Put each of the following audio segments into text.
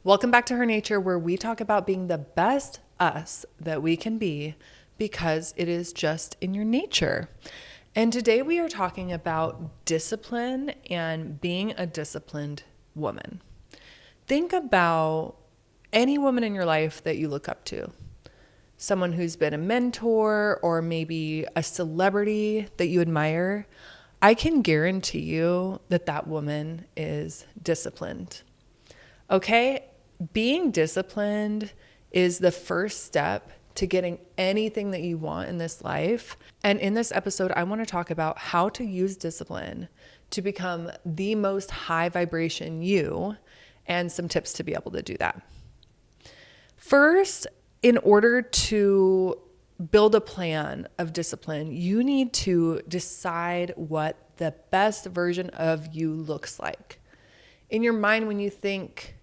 Welcome back to Her Nature, where we talk about being the best us that we can be because it is just in your nature. And today we are talking about discipline and being a disciplined woman. Think about any woman in your life that you look up to. Someone who's been a mentor or maybe a celebrity that you admire. I can guarantee you that that woman is disciplined. Okay? Being disciplined is the first step to getting anything that you want in this life. And in this episode, I want to talk about how to use discipline to become the most high vibration you and some tips to be able to do that. First, in order to build a plan of discipline, you need to decide what the best version of you looks like. In your mind, when you think,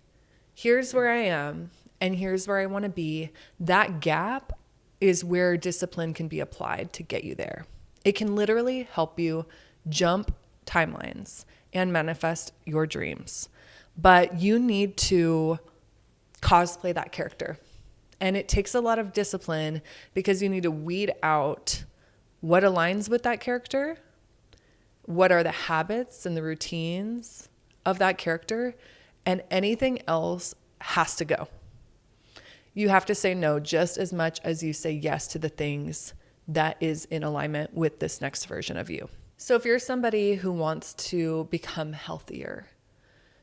here's where I am and here's where I want to be, that gap is where discipline can be applied to get you there. It can literally help you jump timelines and manifest your dreams. But you need to cosplay that character. And it takes a lot of discipline because you need to weed out what aligns with that character, what are the habits and the routines of that character, and anything else has to go. You have to say no just as much as you say yes to the things that is in alignment with this next version of you. So if you're somebody who wants to become healthier,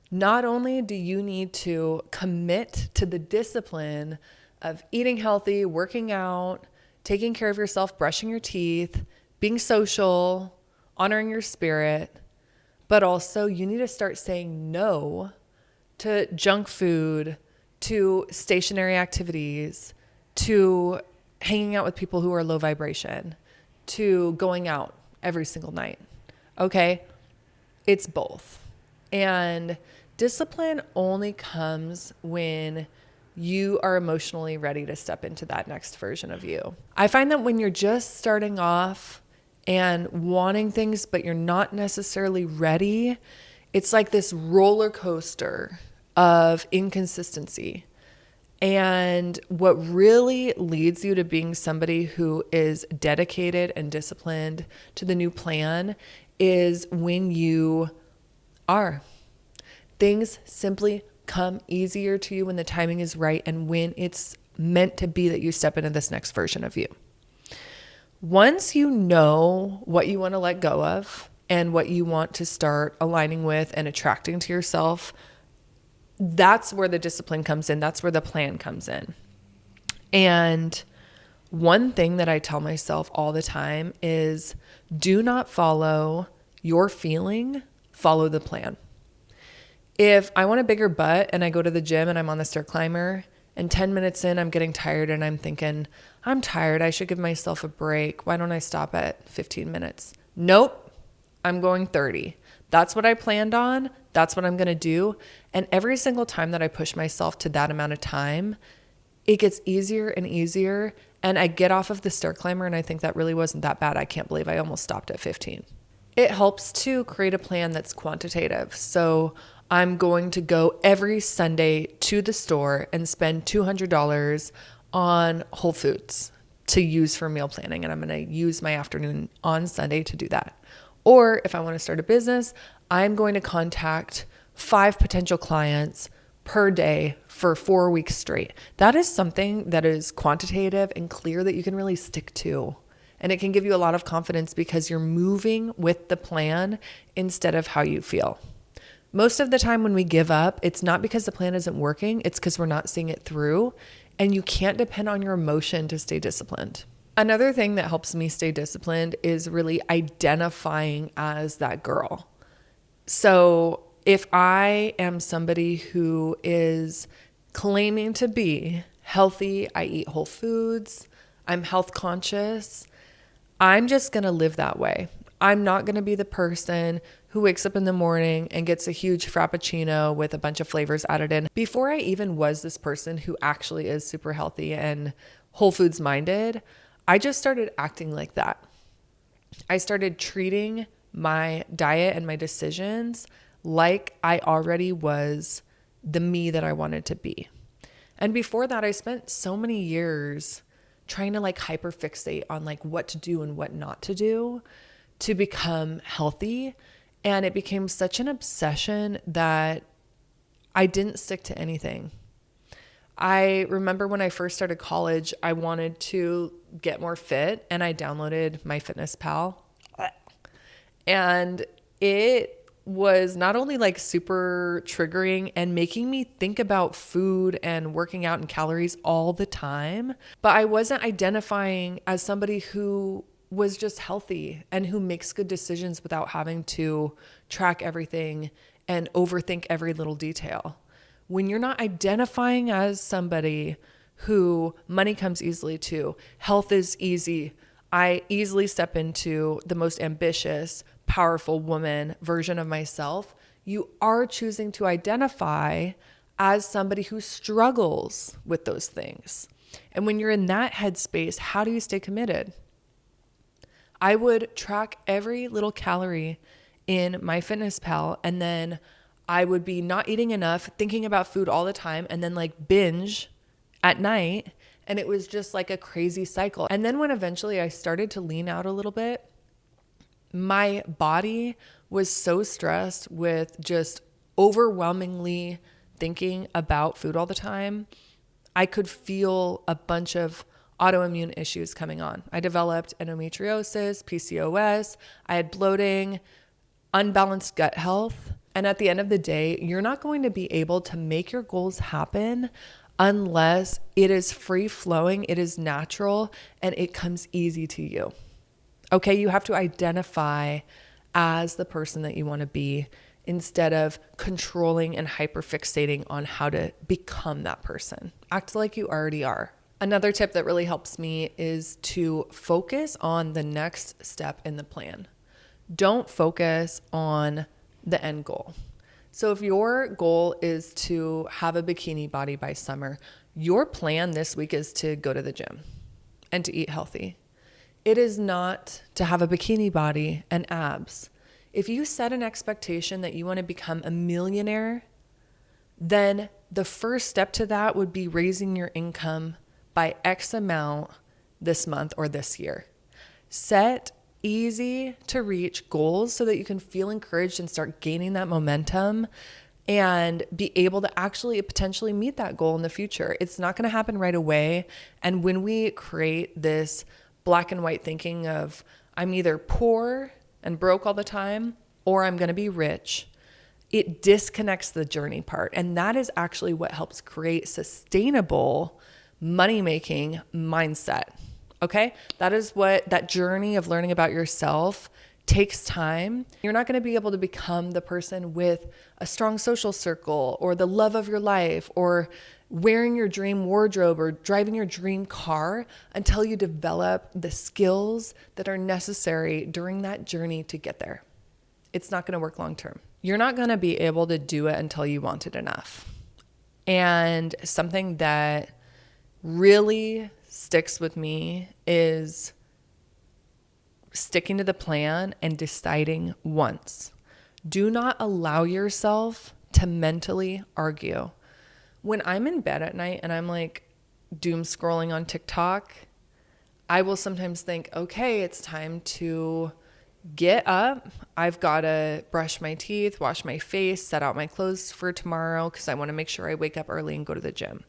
not only do you need to commit to the discipline of eating healthy, working out, taking care of yourself, brushing your teeth, being social, honoring your spirit, but also you need to start saying no to junk food, to stationary activities, to hanging out with people who are low vibration, to going out every single night. Okay? It's both. And discipline only comes when you are emotionally ready to step into that next version of you. I find that when you're just starting off and wanting things, but you're not necessarily ready, it's like this roller coaster of inconsistency. And what really leads you to being somebody who is dedicated and disciplined to the new plan is when you are. Things simply come easier to you when the timing is right and when it's meant to be that you step into this next version of you. Once you know what you want to let go of and what you want to start aligning with and attracting to yourself, that's where the discipline comes in. That's where the plan comes in. And one thing that I tell myself all the time is do not follow your feeling, follow the plan. If I want a bigger butt and I go to the gym and I'm on the stair climber and 10 minutes in, I'm getting tired and I'm thinking, I'm tired. I should give myself a break. Why don't I stop at 15 minutes? Nope. I'm going 30. That's what I planned on. That's what I'm going to do. And every single time that I push myself to that amount of time, it gets easier and easier. And I get off of the stair climber and I think that really wasn't that bad. I can't believe I almost stopped at 15. It helps to create a plan that's quantitative. So I'm going to go every Sunday to the store and spend $200 on Whole Foods to use for meal planning. And I'm going to use my afternoon on Sunday to do that. Or if I want to start a business, I'm going to contact 5 potential clients per day for 4 weeks straight. That is something that is quantitative and clear that you can really stick to. And it can give you a lot of confidence because you're moving with the plan instead of how you feel. Most of the time when we give up, it's not because the plan isn't working, it's because we're not seeing it through. And you can't depend on your emotion to stay disciplined. Another thing that helps me stay disciplined is really identifying as that girl. So if I am somebody who is claiming to be healthy, I eat whole foods, I'm health conscious, I'm just going to live that way. I'm not going to be the person who wakes up in the morning and gets a huge frappuccino with a bunch of flavors added in. Before I even was this person who actually is super healthy and whole foods minded, I just started acting like that. I started treating my diet and my decisions like I already was the me that I wanted to be. And before that, I spent so many years trying to like hyperfixate on like what to do and what not to do to become healthy. And it became such an obsession that I didn't stick to anything. I remember when I first started college, I wanted to get more fit and I downloaded MyFitnessPal. And it was not only like super triggering and making me think about food and working out and calories all the time, but I wasn't identifying as somebody who was just healthy and who makes good decisions without having to track everything and overthink every little detail. When you're not identifying as somebody who money comes easily to, health is easy, I easily step into the most ambitious, powerful woman version of myself, you are choosing to identify as somebody who struggles with those things. And when you're in that headspace, how do you stay committed? I would track every little calorie in MyFitnessPal, and then I would be not eating enough, thinking about food all the time, and then like binge at night. And it was just like a crazy cycle. And then when eventually I started to lean out a little bit, my body was so stressed with just overwhelmingly thinking about food all the time. I could feel a bunch of autoimmune issues coming on. I developed endometriosis, PCOS, I had bloating, unbalanced gut health. And at the end of the day, you're not going to be able to make your goals happen unless it is free flowing, it is natural, and it comes easy to you. Okay, you have to identify as the person that you want to be instead of controlling and hyperfixating on how to become that person. Act like you already are. Another tip that really helps me is to focus on the next step in the plan. Don't focus on the end goal. So if your goal is to have a bikini body by summer, your plan this week is to go to the gym and to eat healthy. It is not to have a bikini body and abs. If you set an expectation that you want to become a millionaire, then the first step to that would be raising your income by X amount this month or this year. Set easy to reach goals so that you can feel encouraged and start gaining that momentum and be able to actually potentially meet that goal in the future. It's not going to happen right away. And when we create this black and white thinking of I'm either poor and broke all the time or I'm going to be rich, it disconnects the journey part. And that is actually what helps create sustainable money-making mindset. Okay? That is what that journey of learning about yourself takes time. You're not going to be able to become the person with a strong social circle or the love of your life or wearing your dream wardrobe or driving your dream car until you develop the skills that are necessary during that journey to get there. It's not going to work long term. You're not going to be able to do it until you want it enough. And something that really sticks with me is sticking to the plan and deciding once. Do not allow yourself to mentally argue. When I'm in bed at night and I'm like doom scrolling on TikTok, I will sometimes think, okay, it's time to get up. I've got to brush my teeth, wash my face, set out my clothes for tomorrow because I want to make sure I wake up early and go to the gym.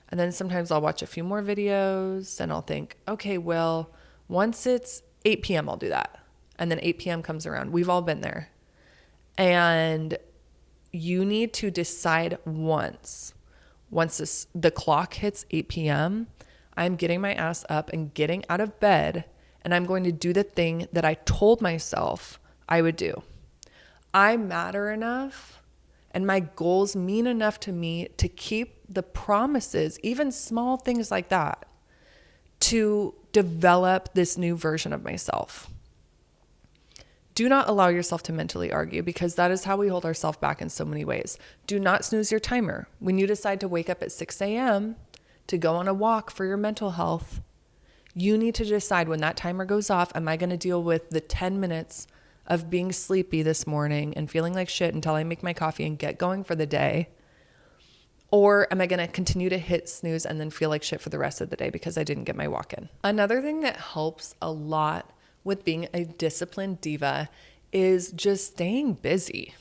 And then sometimes I'll watch a few more videos and I'll think, okay, well, once it's 8 p.m., I'll do that. And then 8 p.m. comes around. We've all been there. And you need to decide once the clock hits 8 p.m., I'm getting my ass up and getting out of bed, and I'm going to do the thing that I told myself I would do. I matter enough, and my goals mean enough to me to keep the promises, even small things like that, to develop this new version of myself. Do not allow yourself to mentally argue because that is how we hold ourselves back in so many ways. Do not snooze your timer. When you decide to wake up at 6 a.m. to go on a walk for your mental health, you need to decide when that timer goes off, am I going to deal with the 10 minutes of being sleepy this morning and feeling like shit until I make my coffee and get going for the day? Or am I going to continue to hit snooze and then feel like shit for the rest of the day because I didn't get my walk in? Another thing that helps a lot with being a disciplined diva is just staying busy.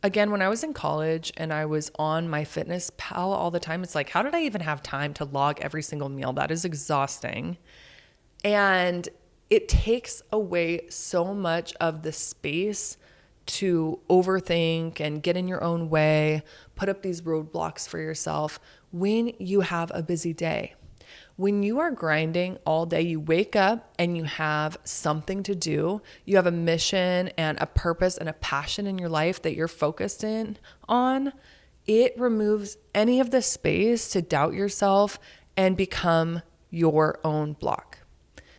Again, when I was in college and I was on my fitness pal all the time, it's like, how did I even have time to log every single meal? That is exhausting. And it takes away so much of the space to overthink and get in your own way, put up these roadblocks for yourself when you have a busy day. When you are grinding all day, you wake up and you have something to do. You have a mission and a purpose and a passion in your life that you're focused in on. It removes any of the space to doubt yourself and become your own block.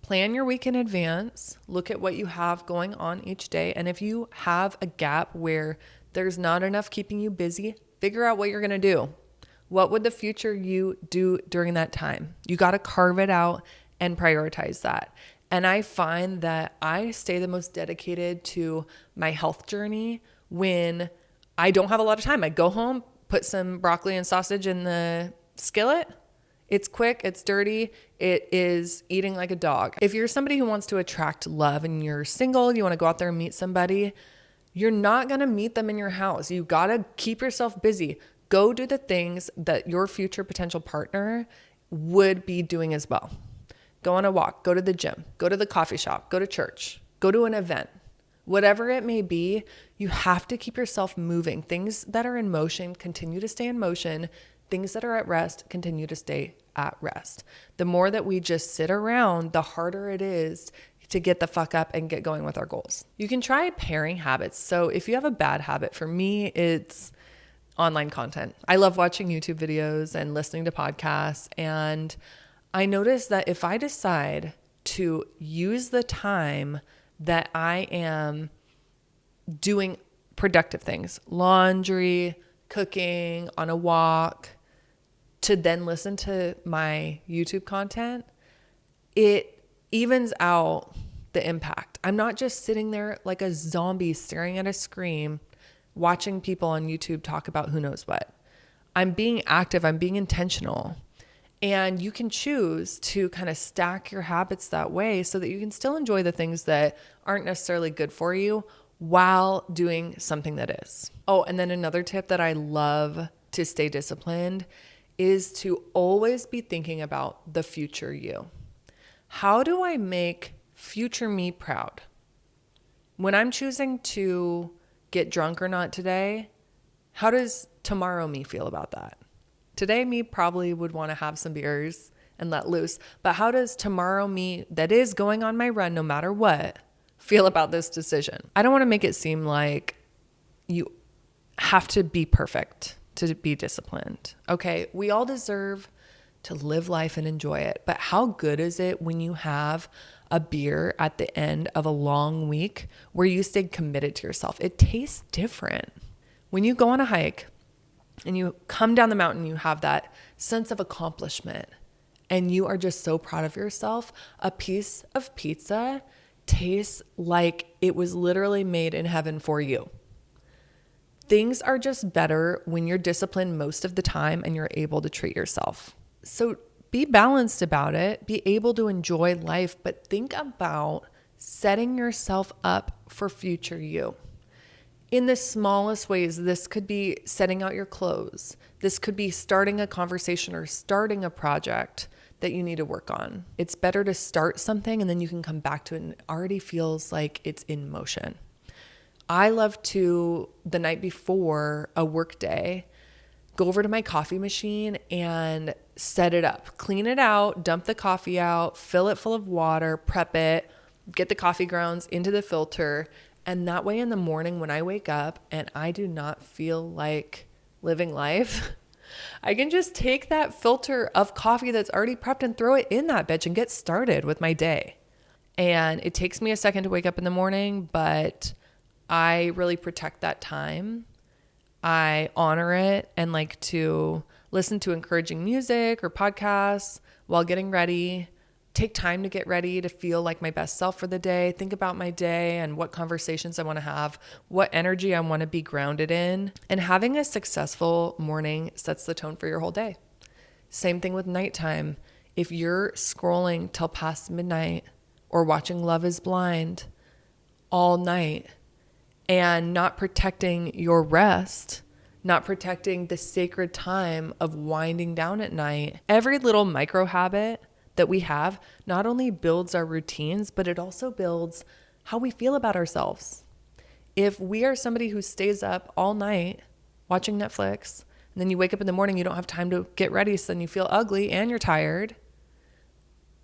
Plan your week in advance. Look at what you have going on each day. And if you have a gap where there's not enough keeping you busy, figure out what you're going to do. What would the future you do during that time? You got to carve it out and prioritize that. And I find that I stay the most dedicated to my health journey when I don't have a lot of time. I go home, put some broccoli and sausage in the skillet. It's quick, it's dirty, it is eating like a dog. If you're somebody who wants to attract love and you're single, you want to go out there and meet somebody, you're not going to meet them in your house. You got to keep yourself busy. Go do the things that your future potential partner would be doing as well. Go on a walk, go to the gym, go to the coffee shop, go to church, go to an event. Whatever it may be, you have to keep yourself moving. Things that are in motion continue to stay in motion. Things that are at rest continue to stay at rest. The more that we just sit around, the harder it is to get the fuck up and get going with our goals. You can try pairing habits. So if you have a bad habit, for me, it's online content. I love watching YouTube videos and listening to podcasts. And I notice that if I decide to use the time that I am doing productive things, laundry, cooking, on a walk, to then listen to my YouTube content, it evens out the impact. I'm not just sitting there like a zombie staring at a screen, watching people on YouTube talk about who knows what. I'm being active, I'm being intentional. And you can choose to kind of stack your habits that way so that you can still enjoy the things that aren't necessarily good for you while doing something that is. Oh, and then another tip that I love to stay disciplined is to always be thinking about the future you. How do I make future me proud? When I'm choosing to get drunk or not today, how does tomorrow me feel about that? Today me probably would want to have some beers and let loose, but how does tomorrow me that is going on my run no matter what feel about this decision? I don't want to make it seem like you have to be perfect to be disciplined. Okay, we all deserve to live life and enjoy it, but how good is it when you have a beer at the end of a long week where you stayed committed to yourself? It tastes different. When you go on a hike and you come down the mountain, you have that sense of accomplishment and you are just so proud of yourself. A piece of pizza tastes like it was literally made in heaven for you. Things are just better when you're disciplined most of the time and you're able to treat yourself. So be balanced about it, be able to enjoy life, but think about setting yourself up for future you. In the smallest ways, this could be setting out your clothes. This could be starting a conversation or starting a project that you need to work on. It's better to start something and then you can come back to it and it already feels like it's in motion. I love to, the night before a work day, go over to my coffee machine and set it up, clean it out, dump the coffee out, fill it full of water, prep it, get the coffee grounds into the filter. And that way in the morning when I wake up and I do not feel like living life, I can just take that filter of coffee that's already prepped and throw it in that bitch and get started with my day. And it takes me a second to wake up in the morning, but I really protect that time. I honor it and like to listen to encouraging music or podcasts while getting ready. take time to get ready to feel like my best self for the day, think about my day and what conversations I want to have, what energy I want to be grounded in. And having a successful morning sets the tone for your whole day. Same thing with nighttime. If you're scrolling till past midnight or watching Love is Blind all night and not protecting your rest, not protecting the sacred time of winding down at night, every little micro habit that we have not only builds our routines, but it also builds how we feel about ourselves. If we are somebody who stays up all night watching Netflix, and then you wake up in the morning, you don't have time to get ready, so then you feel ugly and you're tired,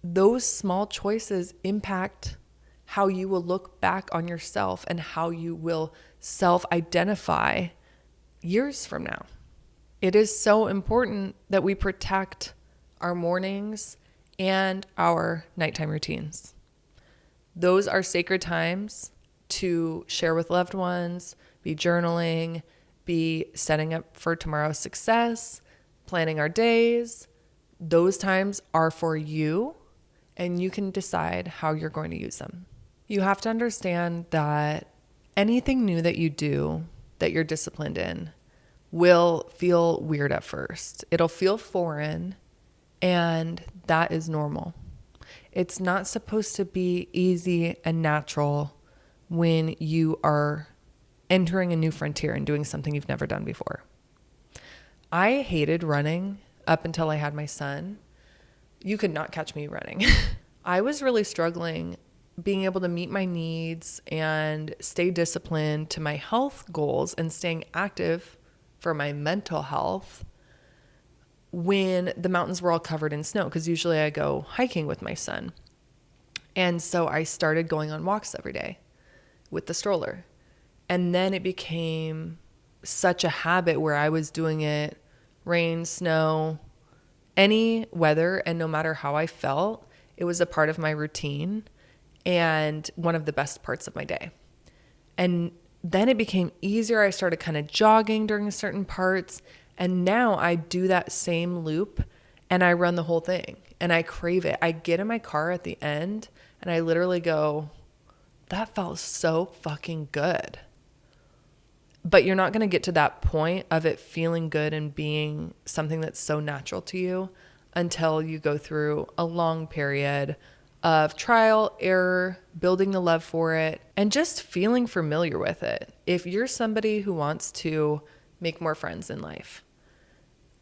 those small choices impact how you will look back on yourself and how you will self-identify years from now. It is so important that we protect our mornings and our nighttime routines. Those are sacred times to share with loved ones, be journaling, be setting up for tomorrow's success, planning our days. Those times are for you, and you can decide how you're going to use them. You have to understand that anything new that you do that you're disciplined in will feel weird at first. It'll feel foreign, and that is normal. It's not supposed to be easy and natural when you are entering a new frontier and doing something you've never done before. I hated running up until I had my son. You could not catch me running. I was really struggling being able to meet my needs and stay disciplined to my health goals and staying active for my mental health when the mountains were all covered in snow, because usually I go hiking with my son. And so I started going on walks every day with the stroller. And then it became such a habit where I was doing it rain, snow, any weather, and no matter how I felt, it was a part of my routine and one of the best parts of my day. And then it became easier. I started kind of jogging during certain parts. And now I do that same loop and I run the whole thing and I crave it. I get in my car at the end and I literally go, that felt so fucking good. But you're not going to get to that point of it feeling good and being something that's so natural to you until you go through a long period of trial, error, building the love for it, and just feeling familiar with it. If you're somebody who wants to make more friends in life,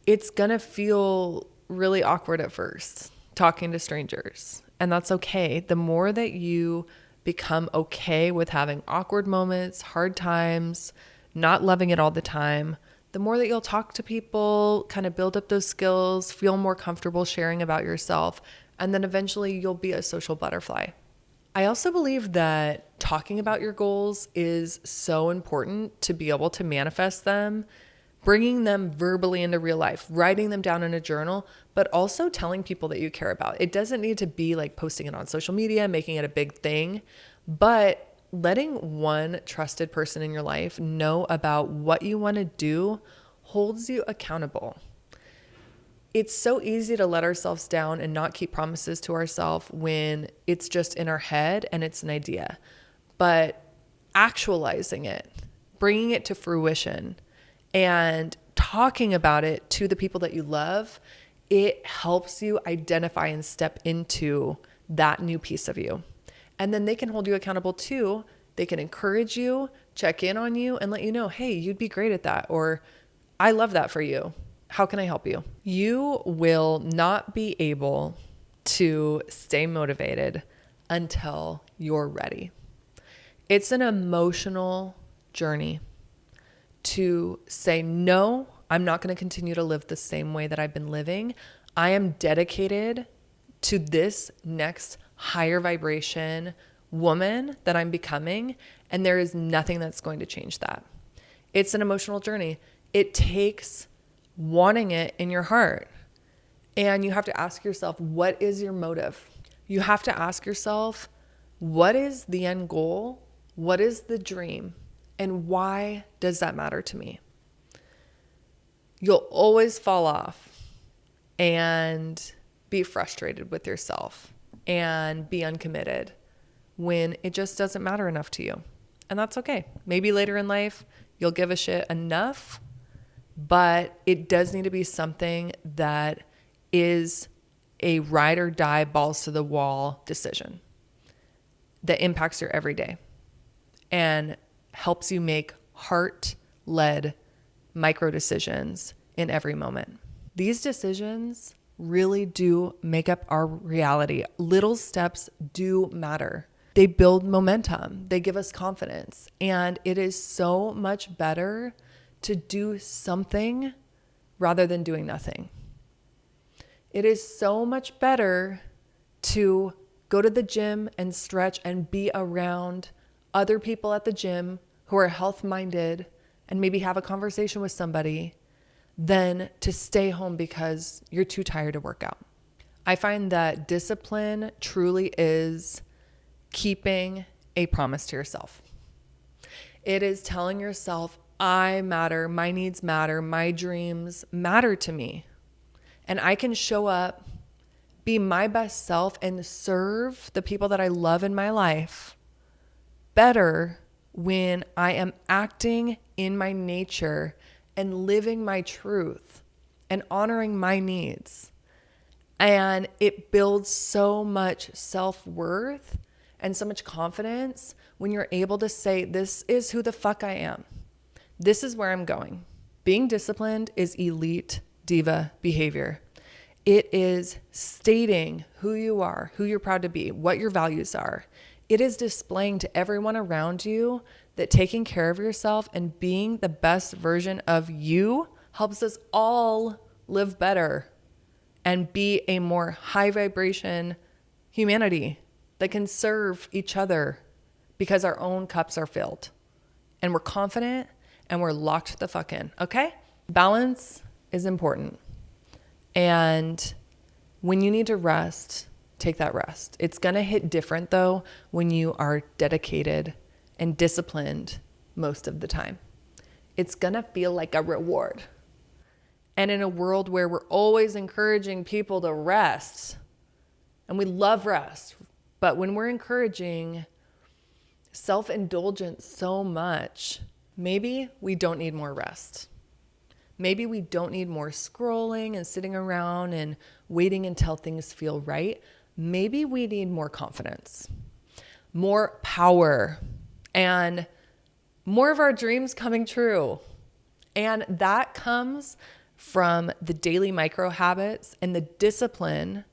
it's going to feel really awkward at first talking to strangers, and that's okay. The more that you become okay with having awkward moments, hard times, not loving it all the time, the more that you'll talk to people, kind of build up those skills, feel more comfortable sharing about yourself, and then eventually you'll be a social butterfly. I also believe that talking about your goals is so important to be able to manifest them, bringing them verbally into real life, writing them down in a journal, but also telling people that you care about. It doesn't need to be like posting it on social media, making it a big thing, but letting one trusted person in your life know about what you want to do holds you accountable. It's so easy to let ourselves down and not keep promises to ourselves when it's just in our head and it's an idea. But actualizing it, bringing it to fruition, and talking about it to the people that you love, it helps you identify and step into that new piece of you. And then they can hold you accountable too. They can encourage you, check in on you, and let you know, hey, you'd be great at that. Or I love that for you. How can I help you? You will not be able to stay motivated until you're ready. It's an emotional journey to say, no, I'm not going to continue to live the same way that I've been living. I am dedicated to this next higher vibration woman that I'm becoming, and there is nothing that's going to change that. It's an emotional journey. It takes wanting it in your heart. And you have to ask yourself, what is your motive? You have to ask yourself, what is the end goal? What is the dream? And why does that matter to me? You'll always fall off and be frustrated with yourself and be uncommitted when it just doesn't matter enough to you. And that's okay. Maybe later in life, you'll give a shit enough, but it does need to be something that is a ride or die, balls to the wall decision that impacts your everyday and helps you make heart-led micro decisions in every moment. These decisions really do make up our reality. Little steps do matter. They build momentum. They give us confidence. And it is so much better to do something rather than doing nothing. It is so much better to go to the gym and stretch and be around other people at the gym who are health-minded and maybe have a conversation with somebody than to stay home because you're too tired to work out. I find that discipline truly is keeping a promise to yourself. It is telling yourself, I matter, my needs matter, my dreams matter to me. And I can show up, be my best self, and serve the people that I love in my life better when I am acting in my nature and living my truth and honoring my needs. And it builds so much self-worth and so much confidence when you're able to say, this is who the fuck I am. This is where I'm going. Being disciplined is elite diva behavior. It is stating who you are, who you're proud to be, what your values are. It is displaying to everyone around you that taking care of yourself and being the best version of you helps us all live better and be a more high vibration humanity that can serve each other because our own cups are filled and we're confident and we're locked the fuck in, okay? Balance is important. And when you need to rest, take that rest. It's going to hit different though when you are dedicated and disciplined most of the time. It's going to feel like a reward. And in a world where we're always encouraging people to rest, and we love rest, but when we're encouraging self-indulgence so much, maybe we don't need more rest. Maybe we don't need more scrolling and sitting around and waiting until things feel right. Maybe we need more confidence, more power, and more of our dreams coming true. And that comes from the daily micro habits and the discipline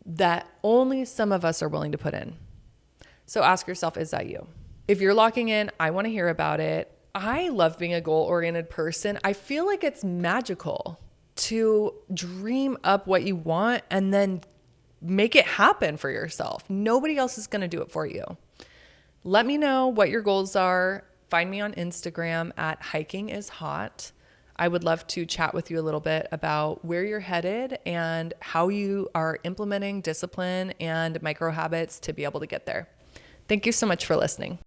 that only some of us are willing to put in. So ask yourself, is that you? If you're locking in, I want to hear about it. I love being a goal-oriented person. I feel like it's magical to dream up what you want and then make it happen for yourself. Nobody else is going to do it for you. Let me know what your goals are. Find me on Instagram at hikingishot. I would love to chat with you a little bit about where you're headed and how you are implementing discipline and micro habits to be able to get there. Thank you so much for listening.